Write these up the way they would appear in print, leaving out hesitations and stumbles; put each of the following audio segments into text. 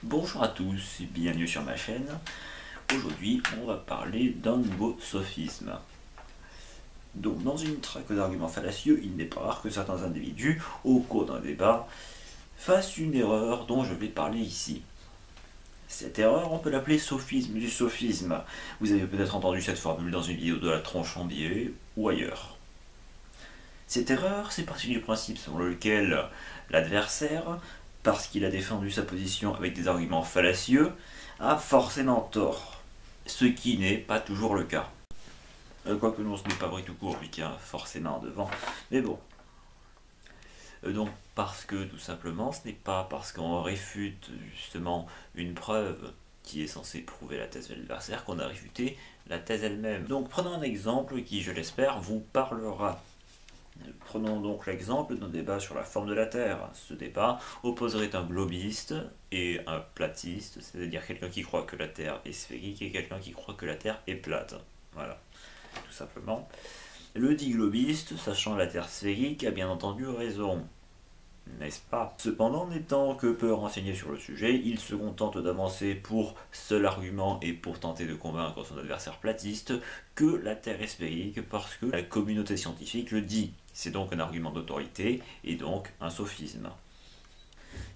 Bonjour à tous et bienvenue sur ma chaîne. Aujourd'hui, on va parler d'un nouveau sophisme. Donc, dans une traque d'arguments fallacieux, il n'est pas rare que certains individus, au cours d'un débat, fassent une erreur dont je vais parler ici. Cette erreur, on peut l'appeler sophisme du sophisme. Vous avez peut-être entendu cette formule dans une vidéo de la tronche en biais ou ailleurs. Cette erreur, c'est parti du principe selon lequel l'adversaire, parce qu'il a défendu sa position avec des arguments fallacieux, a forcément tort, ce qui n'est pas toujours le cas. Quoique non, ce n'est pas vrai tout court, puisqu'il y a forcément devant, mais bon. Donc, parce que tout simplement, ce n'est pas parce qu'on réfute justement une preuve qui est censée prouver la thèse de l'adversaire qu'on a réfuté la thèse elle-même. Donc, prenons un exemple qui, je l'espère, vous parlera. Prenons donc l'exemple d'un débat sur la forme de la Terre. Ce débat opposerait un globiste et un platiste, c'est-à-dire quelqu'un qui croit que la Terre est sphérique et quelqu'un qui croit que la Terre est plate. Voilà, tout simplement. Le dit globiste, sachant la Terre sphérique, a bien entendu raison, n'est-ce pas? Cependant, n'étant que peu renseigné sur le sujet, il se contente d'avancer pour seul argument et pour tenter de convaincre son adversaire platiste que la Terre est sphérique parce que la communauté scientifique le dit. C'est donc un argument d'autorité et donc un sophisme.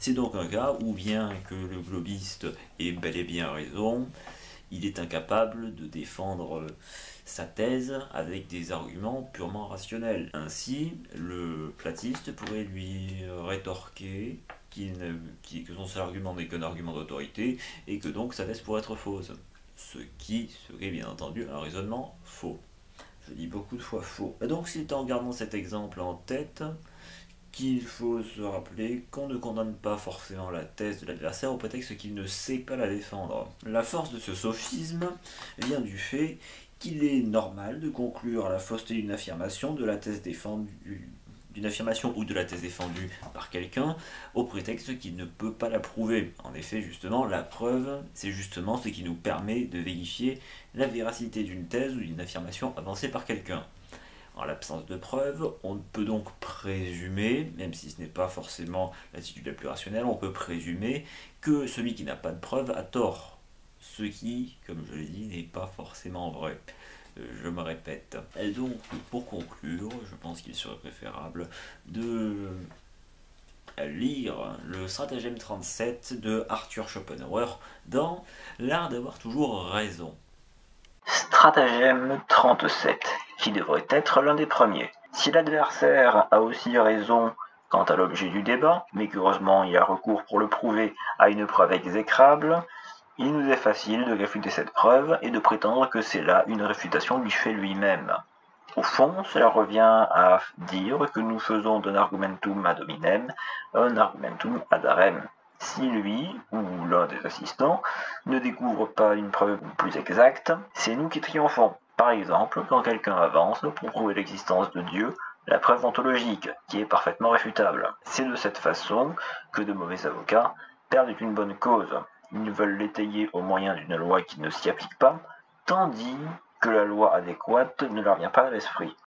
C'est donc un cas où bien que le globiste ait bel et bien raison, il est incapable de défendre sa thèse avec des arguments purement rationnels. Ainsi, le platiste pourrait lui rétorquer que son seul argument n'est qu'un argument d'autorité et que donc sa thèse pourrait être fausse. Ce qui serait bien entendu un raisonnement faux. Je dis beaucoup de fois faux. Et donc c'est en gardant cet exemple en tête qu'il faut se rappeler qu'on ne condamne pas forcément la thèse de l'adversaire au prétexte qu'il ne sait pas la défendre. La force de ce sophisme vient du fait qu'il est normal de conclure à la fausseté d'une affirmation, de la thèse défendue, d'une affirmation ou de la thèse défendue par quelqu'un au prétexte qu'il ne peut pas la prouver. En effet, justement, la preuve, c'est justement ce qui nous permet de vérifier la véracité d'une thèse ou d'une affirmation avancée par quelqu'un. En l'absence de preuves, on peut donc présumer, même si ce n'est pas forcément l'attitude la plus rationnelle, on peut présumer que celui qui n'a pas de preuves a tort. Ce qui, comme je l'ai dit, n'est pas forcément vrai. Je me répète. Et donc, pour conclure, je pense qu'il serait préférable de lire le stratagème 37 de Arthur Schopenhauer dans L'art d'avoir toujours raison. Stratagème 37, qui devrait être l'un des premiers. Si l'adversaire a aussi raison quant à l'objet du débat, mais qu'heureusement il y a recours pour le prouver à une preuve exécrable, il nous est facile de réfuter cette preuve et de prétendre que c'est là une réfutation du fait lui-même. Au fond, cela revient à dire que nous faisons d'un argumentum ad hominem un argumentum ad rem. Si lui, ou l'un des assistants, ne découvre pas une preuve plus exacte, c'est nous qui triomphons. Par exemple, quand quelqu'un avance pour prouver l'existence de Dieu, la preuve ontologique, qui est parfaitement réfutable. C'est de cette façon que de mauvais avocats perdent une bonne cause. Ils veulent l'étayer au moyen d'une loi qui ne s'y applique pas, tandis que la loi adéquate ne leur vient pas à l'esprit.